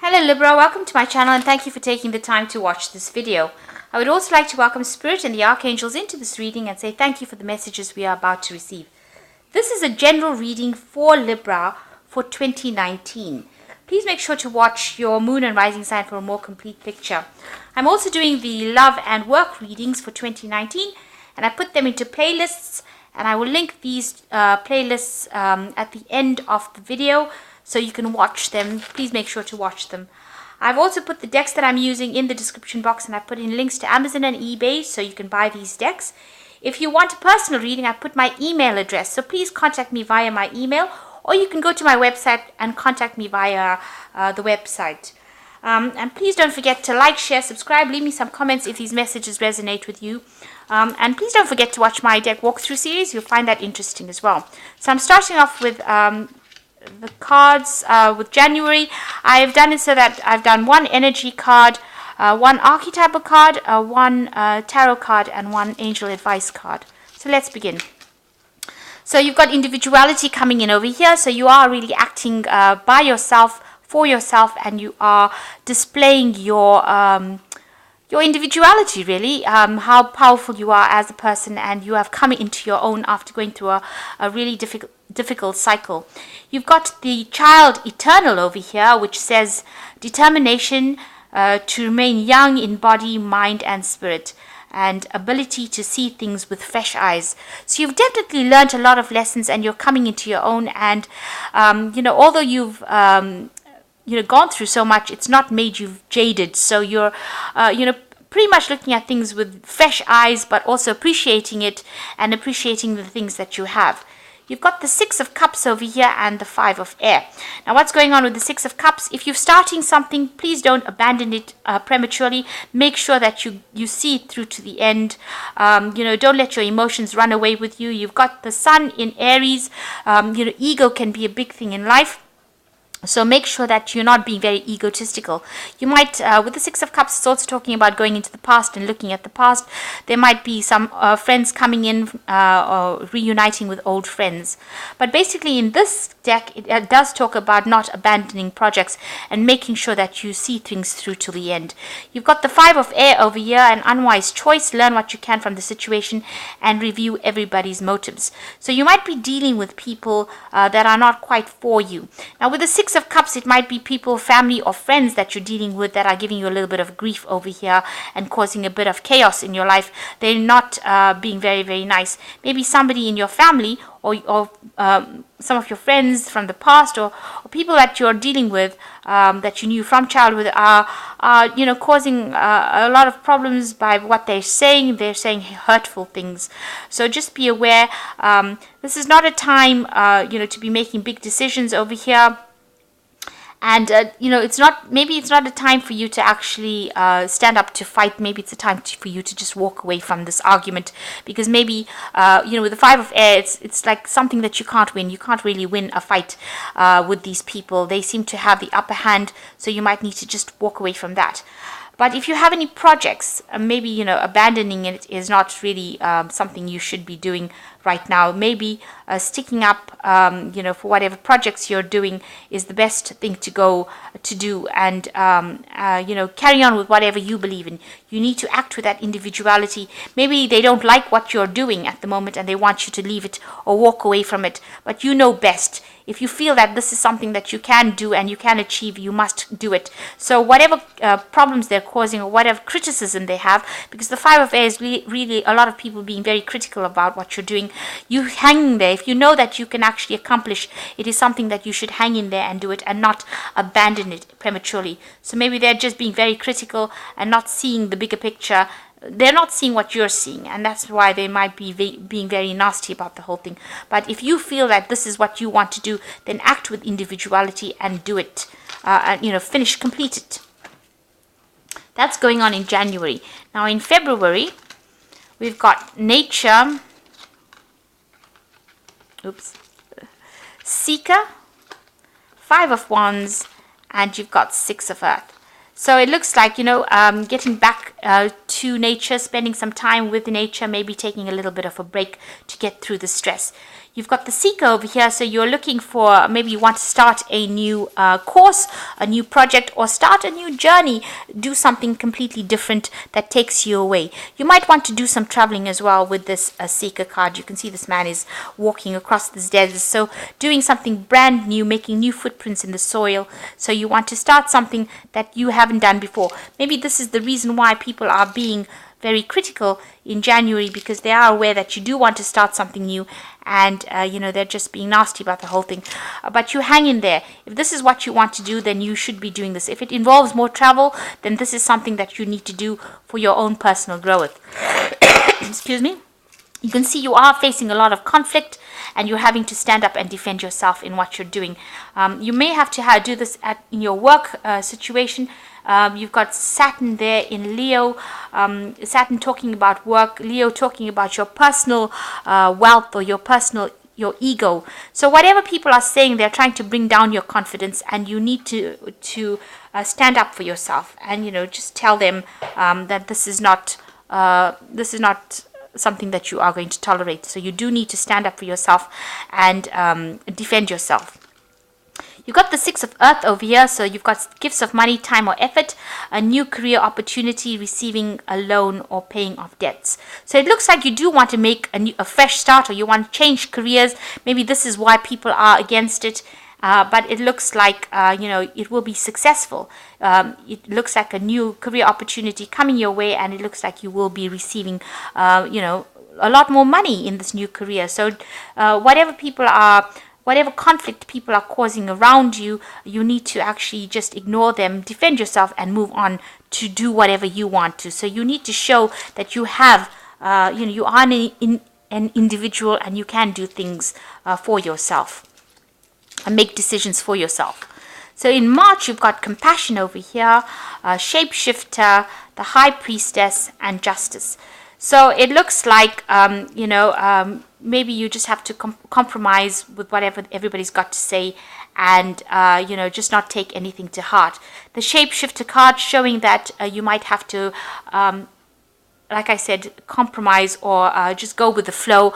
Hello Libra, welcome to my channel and thank you for taking the time to watch this video. I would also like to welcome Spirit and the Archangels into this reading and say thank you for the messages we are about to receive. This is a general reading for Libra for 2019. Please make sure to watch your moon and rising sign for a more complete picture. I'm also doing the love and work readings for 2019 and I put them into playlists, and I will link these playlists at the end of the video so you can watch them. Please make sure to watch them. I've also put the decks that I'm using in the description box, and I put in links to Amazon and eBay so you can buy these decks. If you want a personal reading, I put my email address, so please contact me via my email, or you can go to my website and contact me via the website. And please don't forget to like, share, subscribe, leave me some comments if these messages resonate with you. And please don't forget to watch my deck walkthrough series. You'll find that interesting as well. So I'm starting off with the cards with January. I've done it so that I've done one energy card, one archetypal card, one tarot card, and one angel advice card. So let's begin. So you've got individuality coming in over here. So you are really acting by yourself, for yourself, and you are displaying your individuality, really, how powerful you are as a person, and you have come into your own after going through a really difficult cycle. You've got the child eternal over here, which says determination to remain young in body, mind, and spirit, and ability to see things with fresh eyes. So you've definitely learned a lot of lessons, and you're coming into your own. And although you've gone through so much, it's not made you jaded. So you're pretty much looking at things with fresh eyes, but also appreciating it and appreciating the things that you have. You've got the Six of Cups over here and the Five of Air. Now, what's going on with the Six of Cups? If you're starting something, please don't abandon it prematurely. Make sure that you see it through to the end. Don't let your emotions run away with you. You've got the Sun in Aries. Ego can be a big thing in life. So make sure that you're not being very egotistical. You might, with the Six of Cups, it's also talking about going into the past and looking at the past. There might be some friends coming in or reuniting with old friends. But basically in this deck, it does talk about not abandoning projects and making sure that you see things through to the end. You've got the Five of Air over here, an unwise choice. Learn what you can from the situation and review everybody's motives. So you might be dealing with people that are not quite for you. Now with the Six of Cups, it might be people, family, or friends that you're dealing with that are giving you a little bit of grief over here and causing a bit of chaos in your life. They're not being very, very nice. Maybe somebody in your family or some of your friends from the past or people that you're dealing with that you knew from childhood are causing a lot of problems by what they're saying. They're saying hurtful things. So just be aware. This is not a time to be making big decisions over here. And, it's not a time for you to actually stand up to fight. Maybe it's a time for you to just walk away from this argument, because maybe, with the Five of Air, it's like something that you can't win. You can't really win a fight with these people. They seem to have the upper hand, so you might need to just walk away from that. But if you have any projects, maybe, abandoning it is not really something you should be doing right now. Maybe sticking up, for whatever projects you're doing is the best thing to go to do, and, carry on with whatever you believe in. You need to act with that individuality. Maybe they don't like what you're doing at the moment and they want you to leave it or walk away from it, but you know best. If you feel that this is something that you can do and you can achieve, you must do it. So whatever problems they're causing or whatever criticism they have, because the Five of Air is really a lot of people being very critical about what you're doing, you hang there. If you know that you can actually accomplish, it is something that you should hang in there and do it and not abandon it prematurely. So maybe they're just being very critical and not seeing the bigger picture. They're not seeing what you're seeing, and that's why they might be being very nasty about the whole thing. But if you feel that this is what you want to do, then act with individuality and do it. Complete it. That's going on in January. Now in February, we've got Nature, Seeker, Five of Wands, and you've got Six of Earth. So it looks like, getting back to nature, spending some time with nature, maybe taking a little bit of a break to get through the stress. You've got the Seeker over here, so you're looking for, maybe you want to start a new course, a new project, or start a new journey, do something completely different that takes you away. You might want to do some traveling as well with this Seeker card. You can see this man is walking across this desert, so doing something brand new, making new footprints in the soil. So you want to start something that you haven't done before. Maybe this is the reason why people are being very critical in January, because they are aware that you do want to start something new, and they're just being nasty about the whole thing. But you hang in there. If this is what you want to do, then you should be doing this. If it involves more travel, then this is something that you need to do for your own personal growth. Excuse me. You can see you are facing a lot of conflict, and you're having to stand up and defend yourself in what you're doing. You may have to do this in your work situation. You've got Saturn there in Leo, Saturn talking about work, Leo talking about your personal wealth or your ego. So whatever people are saying, they're trying to bring down your confidence, and you need to stand up for yourself, and just tell them that this is not something that you are going to tolerate. So you do need to stand up for yourself and defend yourself. You've got the Six of Earth over here, so you've got gifts of money, time, or effort, a new career opportunity, receiving a loan, or paying off debts. So it looks like you do want to make a fresh start, or you want to change careers. Maybe this is why people are against it, but it looks like it will be successful. It looks like a new career opportunity coming your way, and it looks like you will be receiving a lot more money in this new career. So whatever conflict people are causing around you, you need to actually just ignore them, defend yourself, and move on to do whatever you want to. So you need to show that you have, you are an individual, and you can do things for yourself and make decisions for yourself. So in March, you've got Compassion over here, Shapeshifter, the High Priestess, and Justice. So it looks like, maybe you just have to compromise with whatever everybody's got to say, and, just not take anything to heart. The Shapeshifter card showing that you might have to, like I said, compromise, or just go with the flow.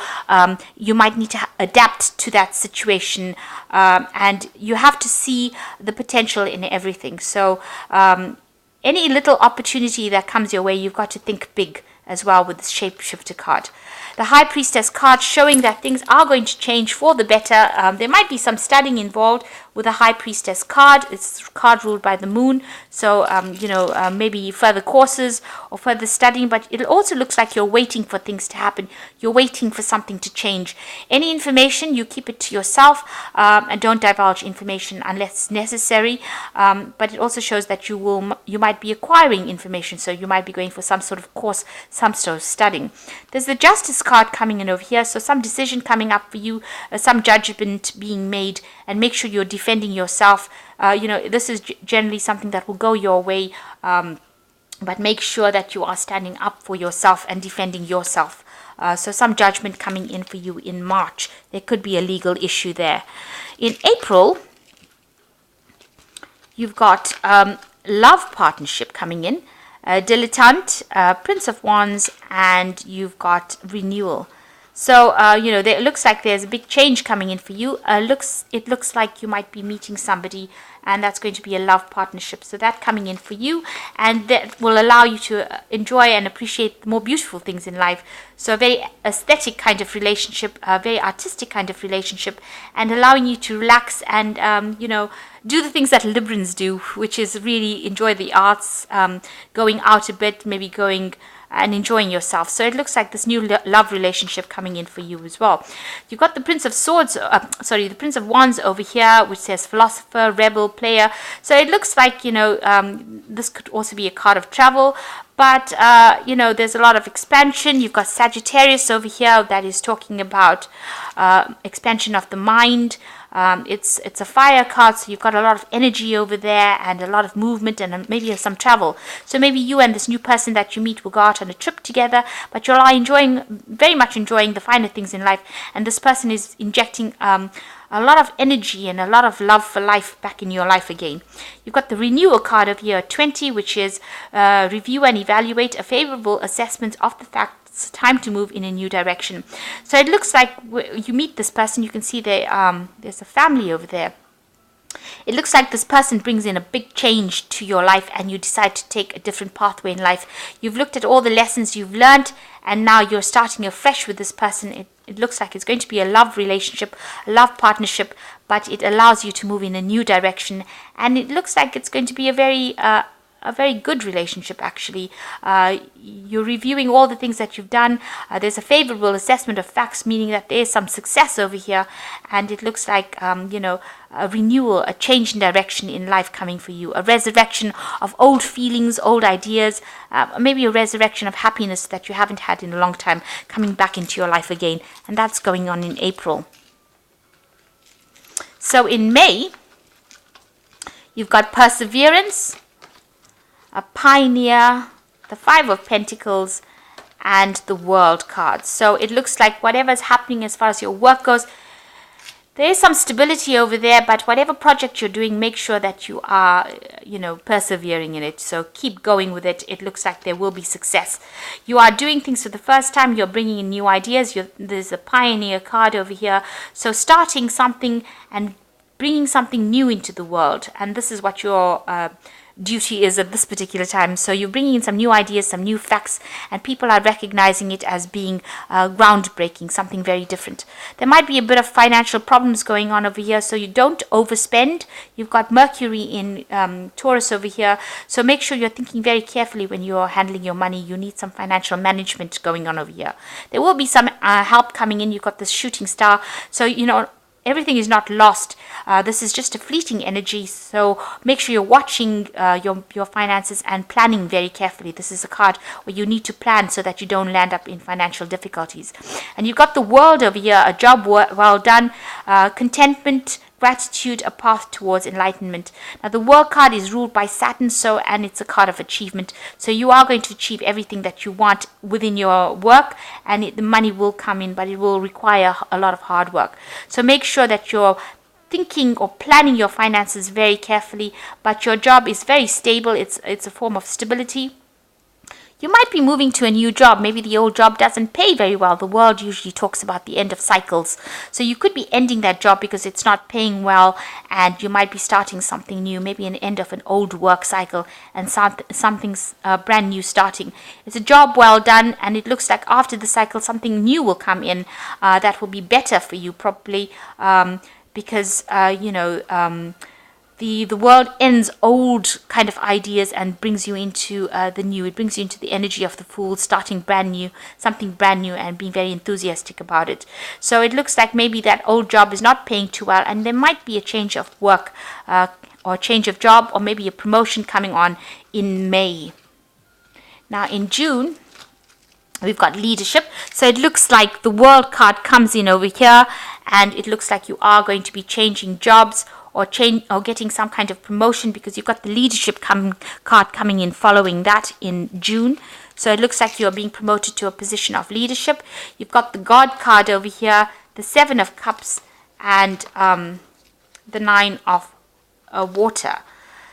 You might need to adapt to that situation, and you have to see the potential in everything. So any little opportunity that comes your way, you've got to think big as well with the Shapeshifter card. The High Priestess card showing that things are going to change for the better. There might be some studying involved with the High Priestess card. It's a card ruled by the moon. So, maybe further courses or further studying. But it also looks like you're waiting for things to happen. You're waiting for something to change. Any information, you keep it to yourself, and don't divulge information unless necessary. But it also shows that you might be acquiring information. So you might be going for some sort of course, some sort of studying. There's the Justice card coming in over here, so some decision coming up for you, some judgment being made, and make sure you're defending yourself. This is generally something that will go your way, but make sure that you are standing up for yourself and defending yourself. So some judgment coming in for you in March. There could be a legal issue there. In April, you've got love partnership coming in. Dilettante, Prince of Wands, and you've got renewal. So, it looks like there's a big change coming in for you. It looks like you might be meeting somebody, and that's going to be a love partnership. So that coming in for you, and that will allow you to enjoy and appreciate the more beautiful things in life. So a very aesthetic kind of relationship, a very artistic kind of relationship, and allowing you to relax and, do the things that Librans do, which is really enjoy the arts, going out a bit, maybe going and enjoying yourself. So it looks like this new love relationship coming in for you as well. You've got the Prince of Wands over here, which says philosopher, rebel, player. So it looks like, this could also be a card of travel. But, there's a lot of expansion. You've got Sagittarius over here that is talking about expansion of the mind. It's a fire card, so you've got a lot of energy over there and a lot of movement and maybe some travel. So maybe you and this new person that you meet will go out on a trip together, but you're very much enjoying the finer things in life. And this person is injecting a lot of energy and a lot of love for life back in your life again. You've got the renewal card of year 20, which is review and evaluate a favorable assessment of the facts It's time to move in a new direction. So it looks like you meet this person. You can see there's a family over there. It looks like this person brings in a big change to your life, and you decide to take a different pathway in life. You've looked at all the lessons you've learned, and now you're starting afresh with this person. It looks like it's going to be a love relationship, a love partnership, but it allows you to move in a new direction. And it looks like it's going to be a very good relationship, actually. You're reviewing all the things that you've done. There's a favorable assessment of facts, meaning that there's some success over here. And it looks like, a renewal, a change in direction in life coming for you, a resurrection of old feelings, old ideas, maybe a resurrection of happiness that you haven't had in a long time coming back into your life again. And that's going on in April. So in May, you've got perseverance, a pioneer, the Five of Pentacles, and the World card. So it looks like whatever's happening as far as your work goes, there is some stability over there, but whatever project you're doing, make sure that you are, persevering in it. So keep going with it. It looks like there will be success. You are doing things for the first time. You're bringing in new ideas. There's a pioneer card over here. So starting something and bringing something new into the world. And this is what your duty is at this particular time. So you're bringing in some new ideas, some new facts, and people are recognizing it as being groundbreaking, something very different. There might be a bit of financial problems going on over here, so you don't overspend. You've got Mercury in Taurus over here, so make sure you're thinking very carefully when you're handling your money. You need some financial management going on over here. There will be some help coming in. You've got this shooting star, so everything is not lost. This is just a fleeting energy, so make sure you're watching your finances and planning very carefully. This is a card where you need to plan so that you don't land up in financial difficulties. And you've got the World over here, a job well done, contentment, gratitude, a path towards enlightenment. Now the World card is ruled by Saturn, and it's a card of achievement. So you are going to achieve everything that you want within your work, and the money will come in, but it will require a lot of hard work. So make sure that you're thinking or planning your finances very carefully, but your job is very stable. It's a form of stability. You might be moving to a new job. Maybe the old job doesn't pay very well. The World usually talks about the end of cycles. So you could be ending that job because it's not paying well, and you might be starting something new, maybe an end of an old work cycle and something's brand new starting. It's a job well done, and it looks like after the cycle something new will come in that will be better for you, probably because the World ends old kind of ideas and brings you into the new. It brings you into the energy of the Fool, starting brand new, something brand new, and being very enthusiastic about it. So it looks like maybe that old job is not paying too well, and there might be a change of work or change of job, or maybe a promotion coming on in May. Now in June, we've got leadership. So it looks like the World card comes in over here, and it looks like you are going to be changing jobs or getting some kind of promotion, because you've got the leadership card coming in following that in June. So it looks like you're being promoted to a position of leadership. You've got the God card over here, the Seven of Cups, and the Nine of Water.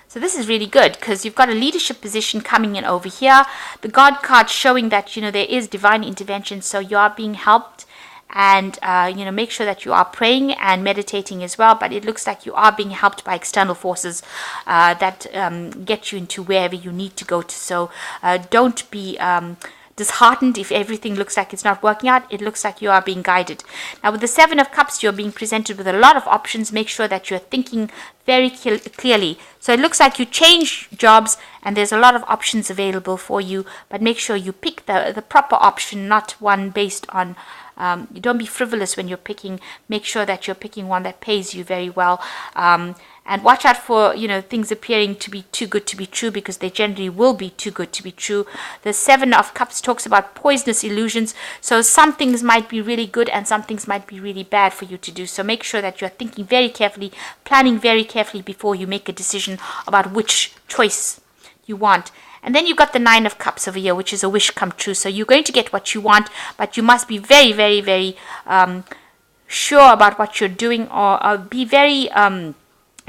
So this is really good because you've got a leadership position coming in over here. The God card showing that there is divine intervention, so you are being helped. And make sure that you are praying and meditating as well, but it looks like you are being helped by external forces that get you into wherever you need to go to. So don't be disheartened if everything looks like it's not working out. It looks like you are being guided. Now with the Seven of Cups, you're being presented with a lot of options. Make sure that you're thinking very clearly. So it looks like you change jobs and there's a lot of options available for you, but make sure you pick the proper option, not one based on you don't be frivolous when you're picking. Make sure that you're picking one that pays you very well. And watch out for things appearing to be too good to be true, because they generally will be too good to be true. The Seven of Cups talks about poisonous illusions. So some things might be really good and some things might be really bad for you to do. So make sure that you're thinking very carefully, planning very carefully before you make a decision about which choice you want. And then you've got the Nine of Cups over here, which is a wish come true. So you're going to get what you want, but you must be very, very, very sure about what you're doing, or be very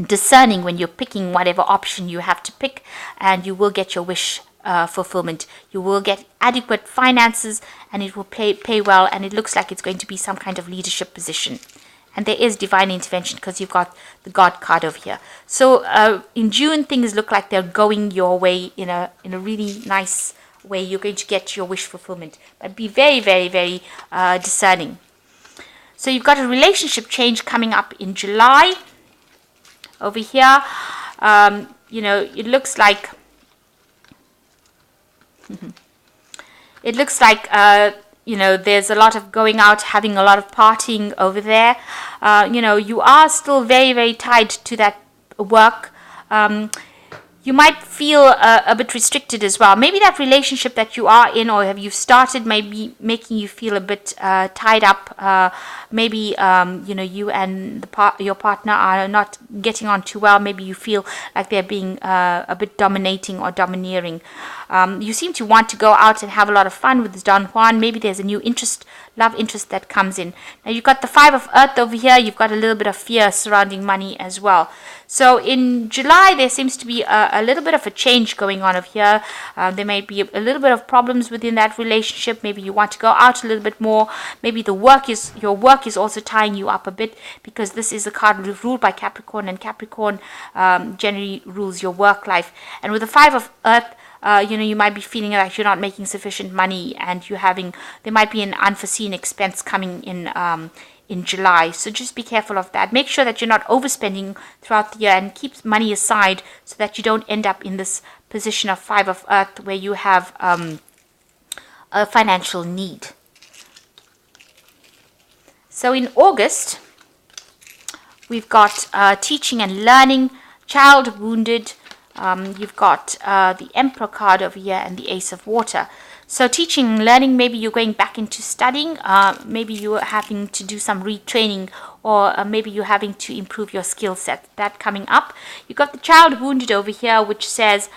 discerning when you're picking whatever option you have to pick, and you will get your wish fulfillment. You will get adequate finances, and it will pay well, and it looks like it's going to be some kind of leadership position. And there is divine intervention because you've got the God card over here. So in June, things look like they're going your way in a really nice way. You're going to get your wish fulfillment, but be very, very, very discerning. So you've got a relationship change coming up in July. Over here, it looks like there's a lot of going out, having a lot of partying over there. You are still very, very tied to that work. You might feel a bit restricted as well. Maybe that relationship that you are in or have you started may be making you feel a bit tied up. Maybe you and your partner are not getting on too well. Maybe you feel like they're being a bit dominating or domineering. You seem to want to go out and have a lot of fun with Don Juan. Maybe there's a new love interest that comes in. Now you've got the Five of Earth over here. You've got a little bit of fear surrounding money as well. So in July, there seems to be a little bit of a change going on over here. There may be a little bit of problems within that relationship. Maybe you want to go out a little bit more. Maybe your work is also tying you up a bit, because this is a card ruled by Capricorn, and Capricorn generally rules your work life. And with the Five of Earth, you might be feeling like you're not making sufficient money, and there might be an unforeseen expense coming in July. So just be careful of that. Make sure that you're not overspending throughout the year, and keep money aside so that you don't end up in this position of Five of Earth where you have a financial need. So in August, we've got teaching and learning, child wounded. You've got the Emperor card over here and the Ace of Water. So teaching and learning, maybe you're going back into studying, maybe you're having to do some retraining, or maybe you're having to improve your skill set. That coming up. You've got the child wounded over here, which says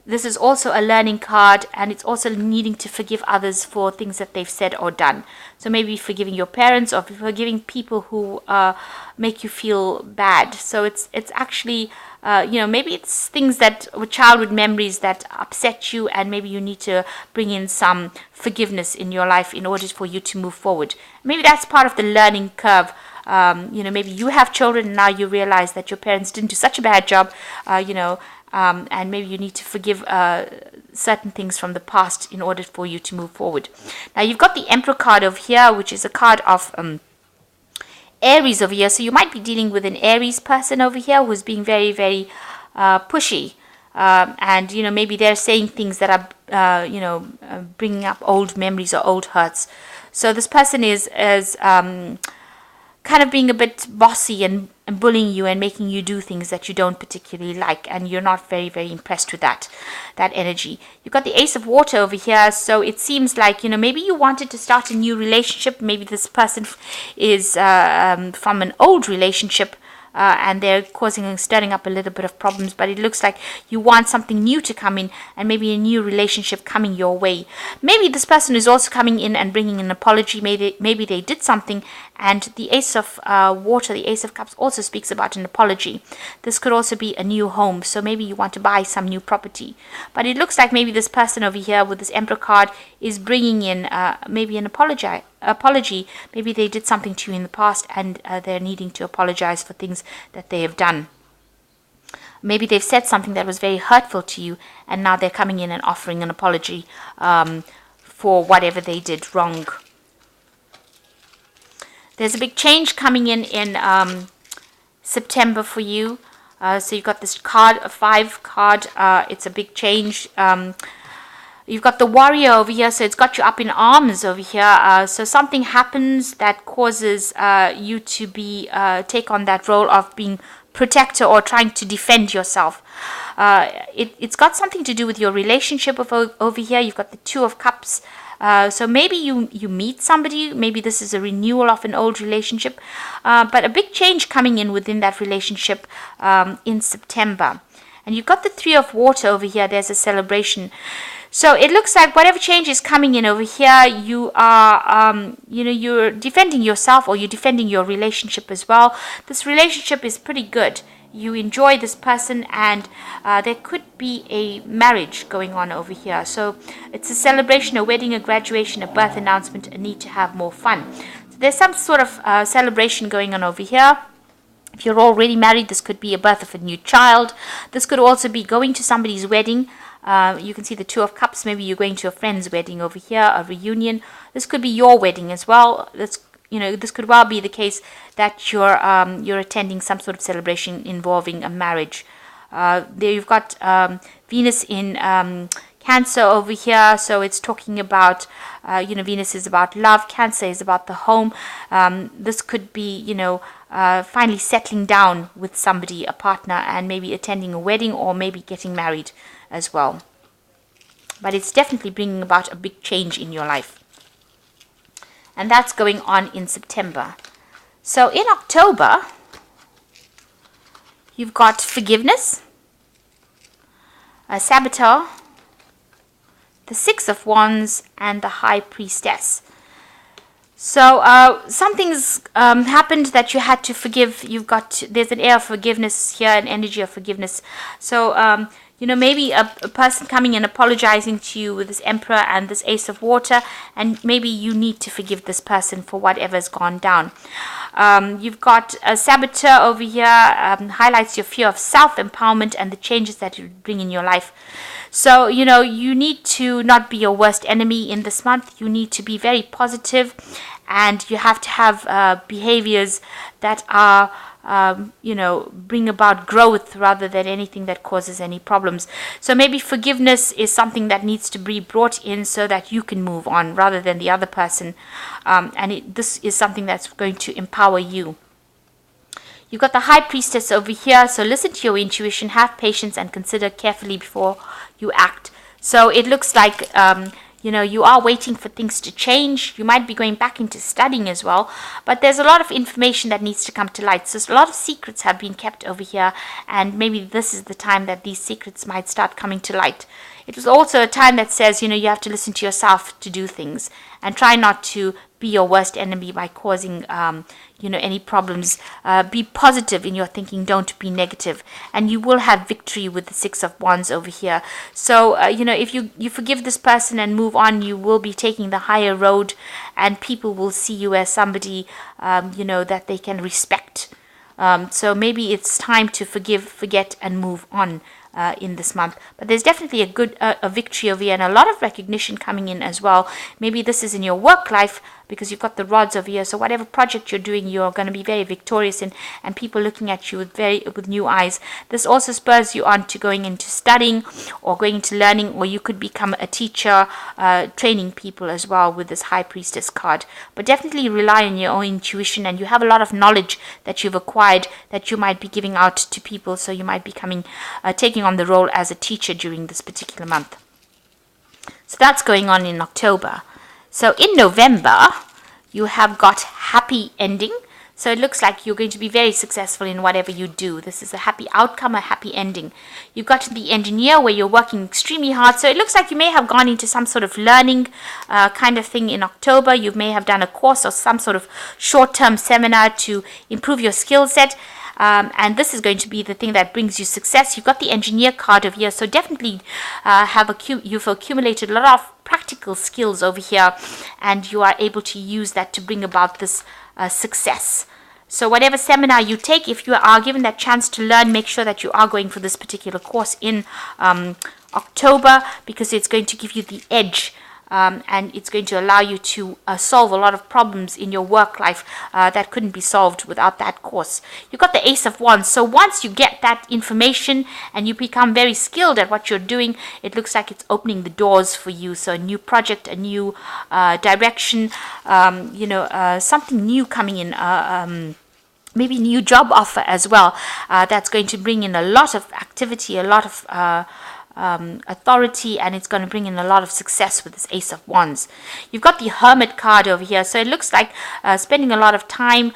this is also a learning card, and it's also needing to forgive others for things that they've said or done. So maybe forgiving your parents, or forgiving people who make you feel bad. So it's actually maybe it's things with childhood memories that upset you, and maybe you need to bring in some forgiveness in your life in order for you to move forward. Maybe that's part of the learning curve. Maybe you have children and now you realize that your parents didn't do such a bad job, and maybe you need to forgive certain things from the past in order for you to move forward. Now you've got the Emperor card over here, which is a card of Aries over here. So you might be dealing with an Aries person over here who's being very, very pushy, and maybe they're saying things that are bringing up old memories or old hurts. So this person is kind of being a bit bossy and bullying you and making you do things that you don't particularly like, and you're not very, very impressed with that energy. You've got the Ace of Water over here, so it seems like maybe you wanted to start a new relationship. Maybe this person is from an old relationship, and they're stirring up a little bit of problems, but it looks like you want something new to come in, and maybe a new relationship coming your way. Maybe this person is also coming in and bringing an apology. Maybe they did something, and the Ace of Water, the Ace of Cups, also speaks about an apology. This could also be a new home, so maybe you want to buy some new property. But it looks like maybe this person over here with this Emperor card is bringing in maybe an apology. Maybe they did something to you in the past, and they're needing to apologize for things that they have done. Maybe they've said something that was very hurtful to you, and now they're coming in and offering an apology for whatever they did wrong. There's a big change coming in September for you. So you've got this card, a 5 card. It's a big change. You've got the Warrior over here, so it's got you up in arms over here. So something happens that causes you to take on that role of being protector or trying to defend yourself. It's got something to do with your relationship over here. You've got the Two of Cups. So maybe you meet somebody. Maybe this is a renewal of an old relationship. But a big change coming in within that relationship in September. And you've got the Three of Water over here. There's a celebration. So it looks like whatever change is coming in over here, you are, you're defending yourself, or you're defending your relationship as well. This relationship is pretty good. you enjoy this person, and there could be a marriage going on over here. So it's a celebration, a wedding, a graduation, a birth announcement, a need to have more fun. So there's some sort of celebration going on over here. If you're already married, this could be a birth of a new child. This could also be going to somebody's wedding. You can see the Two of Cups. Maybe you're going to a friend's wedding over here, a reunion. This could be your wedding as well. This could well be the case that you're attending some sort of celebration involving a marriage. There you've got Venus in Cancer over here, so it's talking about, Venus is about love, Cancer is about the home. This could be, finally settling down with somebody, a partner, and maybe attending a wedding or maybe getting married as well. But it's definitely bringing about a big change in your life. And that's going on in September. So in October, you've got forgiveness, a saboteur, the Six of Wands, and the High Priestess. So something's happened that you had to forgive. There's an air of forgiveness here, an energy of forgiveness. So maybe a person coming and apologizing to you with this Emperor and this Ace of Water, and maybe you need to forgive this person for whatever's gone down. You've got a saboteur over here, highlights your fear of self-empowerment and the changes that you bring in your life. So, you need to not be your worst enemy in this month. You need to be very positive, and you have to have behaviors that are bring about growth rather than anything that causes any problems. So maybe forgiveness is something that needs to be brought in so that you can move on rather than the other person. This is something that's going to empower you. You've got the High Priestess over here. So listen to your intuition, have patience, and consider carefully before you act. So it looks like you are waiting for things to change. You might be going back into studying as well, but there's a lot of information that needs to come to light. So a lot of secrets have been kept over here, and maybe this is the time that these secrets might start coming to light. It was also a time that says, you have to listen to yourself to do things, and try not to be your worst enemy by causing any problems. Be positive in your thinking, don't be negative, and you will have victory with the Six of Wands over here. So if you forgive this person and move on, you will be taking the higher road, and people will see you as somebody that they can respect. So maybe it's time to forgive, forget, and move on in this month. But there's definitely a victory over here, and a lot of recognition coming in as well. Maybe this is in your work life, because you've got the rods over here. So whatever project you're doing, you're going to be very victorious in, and people looking at you with new eyes. This also spurs you on to going into studying or going into learning, or you could become a teacher, training people as well with this High Priestess card. But definitely rely on your own intuition, and you have a lot of knowledge that you've acquired that you might be giving out to people. So you might be taking on the role as a teacher during this particular month. So that's going on in October. So in November, you have got happy ending. So it looks like you're going to be very successful in whatever you do. This is a happy outcome, a happy ending. You've got the engineer, where you're working extremely hard. So it looks like you may have gone into some sort of learning kind of thing in October. You may have done a course or some sort of short-term seminar to improve your skill set. And this is going to be the thing that brings you success. You've got the engineer card over here, so definitely you've accumulated a lot of practical skills over here, and you are able to use that to bring about this success. So whatever seminar you take, if you are given that chance to learn, make sure that you are going for this particular course in October, because it's going to give you the edge. And it's going to allow you to solve a lot of problems in your work life that couldn't be solved without that course. You've got the Ace of Wands. So once you get that information and you become very skilled at what you're doing, it looks like it's opening the doors for you. So a new project, a new direction, something new coming in. Maybe new job offer as well. That's going to bring in a lot of activity, a lot of authority, and it's going to bring in a lot of success with this Ace of Wands. You've got the Hermit card over here, so it looks like spending a lot of time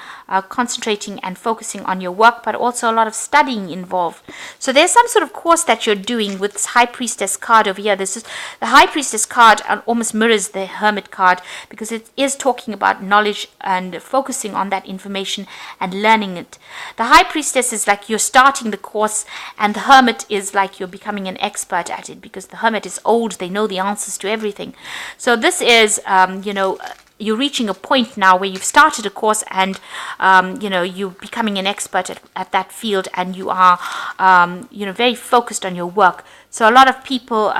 concentrating and focusing on your work, but also a lot of studying involved. So there's some sort of course that you're doing with this High Priestess card over here. This is the High Priestess card, almost mirrors the Hermit card, because it is talking about knowledge and focusing on that information and learning it. The High Priestess is like you're starting the course, and the Hermit is like you're becoming an expert at it, because the Hermit is old, they know the answers to everything. So this is you're reaching a point now where you've started a course, and you're becoming an expert at that field, and you are very focused on your work. So a lot of people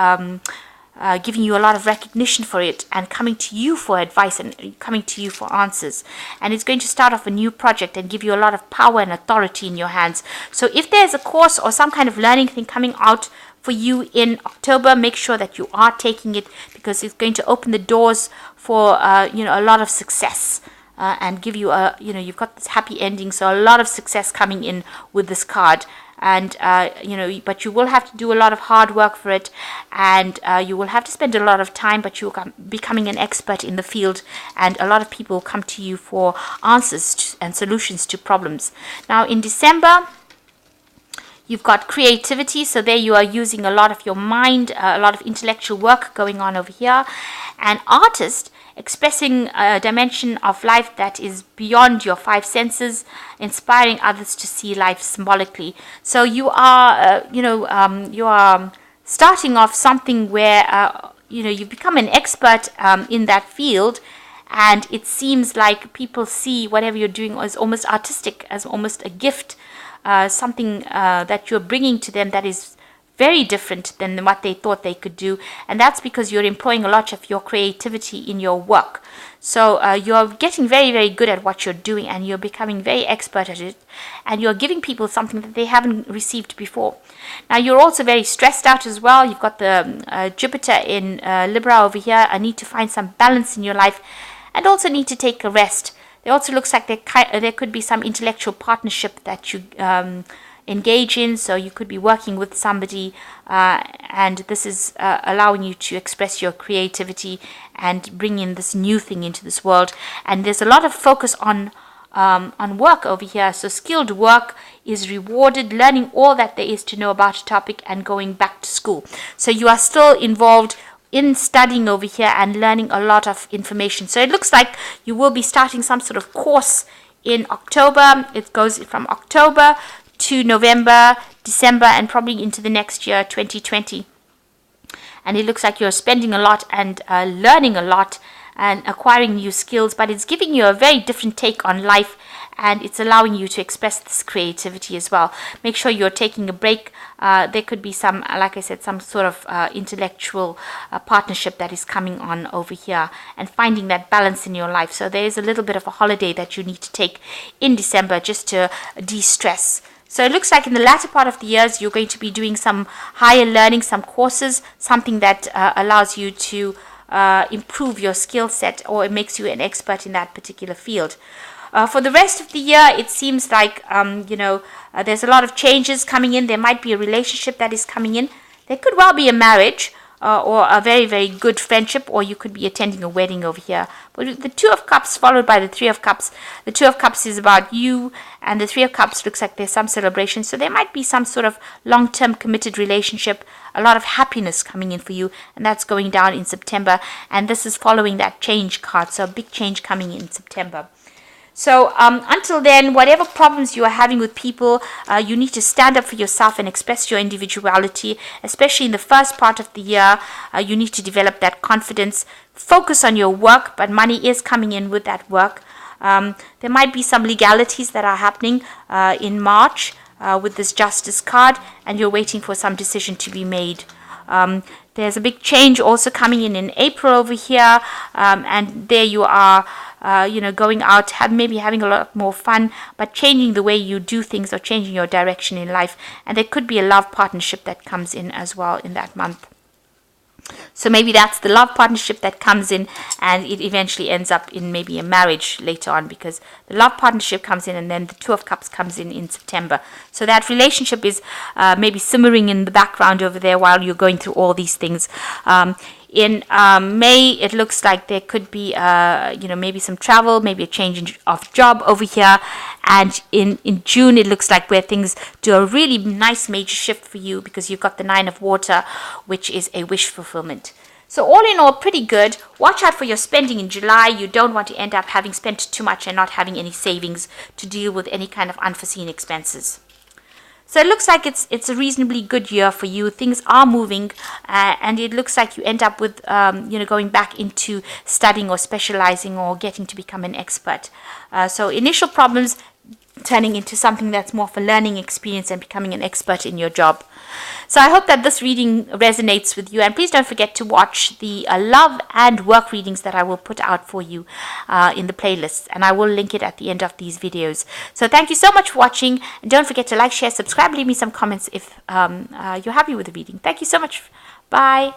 giving you a lot of recognition for it, and coming to you for advice, and coming to you for answers. And it's going to start off a new project and give you a lot of power and authority in your hands. So if there's a course or some kind of learning thing coming out for you in October, make sure that you are taking it, because it's going to open the doors for a lot of success, and give you you've got this happy ending. So a lot of success coming in with this card. And but you will have to do a lot of hard work for it, and you will have to spend a lot of time, but you're becoming an expert in the field, and a lot of people come to you for answers and solutions to problems. Now in December, you've got creativity, so there you are using a lot of your mind, a lot of intellectual work going on over here. And artist, expressing a dimension of life that is beyond your five senses, inspiring others to see life symbolically. So you are, you are starting off something where, you become an expert in that field, and it seems like people see whatever you're doing as almost artistic, as almost a gift, something that you're bringing to them that is very different than what they thought they could do. And that's because you're employing a lot of your creativity in your work. So you're getting very, very good at what you're doing, and you're becoming very expert at it, and you're giving people something that they haven't received before. Now you're also very stressed out as well. You've got the Jupiter in Libra over here. I need to find some balance in your life, and also need to take a rest. It also looks like there could be some intellectual partnership that you engage in. So you could be working with somebody, and this is allowing you to express your creativity and bring in this new thing into this world. And there's a lot of focus on work over here. So skilled work is rewarded, learning all that there is to know about a topic and going back to school. So you are still involved in studying over here and learning a lot of information. So it looks like you will be starting some sort of course in October. It goes from October to November, December, and probably into the next year, 2020. And it looks like you're spending a lot and learning a lot and acquiring new skills, but it's giving you a very different take on life, and it's allowing you to express this creativity as well. Make sure you're taking a break. There could be some, like I said, some sort of intellectual partnership that is coming on over here, and finding that balance in your life. So there is a little bit of a holiday that you need to take in December just to de-stress. So it looks like in the latter part of the years, you're going to be doing some higher learning, some courses, something that allows you to improve your skill set, or it makes you an expert in that particular field. For the rest of the year, it seems like, there's a lot of changes coming in. There might be a relationship that is coming in. There could well be a marriage, or a very, very good friendship, or you could be attending a wedding over here. But the Two of Cups followed by the Three of Cups. The Two of Cups is about you, and the Three of Cups looks like there's some celebration. So there might be some sort of long-term committed relationship, a lot of happiness coming in for you, and that's going down in September. And this is following that change card, so a big change coming in September. So until then, whatever problems you are having with people, you need to stand up for yourself and express your individuality, especially in the first part of the year. You need to develop that confidence, focus on your work, but money is coming in with that work. There might be some legalities that are happening in March with this Justice card, and you're waiting for some decision to be made. There's a big change also coming in April over here, and there you are, going out, maybe having a lot more fun, but changing the way you do things or changing your direction in life. And there could be a love partnership that comes in as well in that month. So maybe that's the love partnership that comes in, and it eventually ends up in maybe a marriage later on, because the love partnership comes in and then the Two of Cups comes in September. So that relationship is maybe simmering in the background over there while you're going through all these things. In May, it looks like there could be, maybe some travel, maybe a change of job over here. And in June, it looks like where things do a really nice major shift for you, because you've got the Nine of Water, which is a wish fulfillment. So all in all, pretty good. Watch out for your spending in July. You don't want to end up having spent too much and not having any savings to deal with any kind of unforeseen expenses. So it looks like it's a reasonably good year for you. Things are moving, and it looks like you end up with, going back into studying or specializing or getting to become an expert. So initial problems turning into something that's more of a learning experience and becoming an expert in your job. So I hope that this reading resonates with you, and please don't forget to watch the love and work readings that I will put out for you in the playlist, and I will link it at the end of these videos. So thank you so much for watching, and don't forget to like, share, subscribe, leave me some comments if you're happy with the reading. Thank you so much. Bye.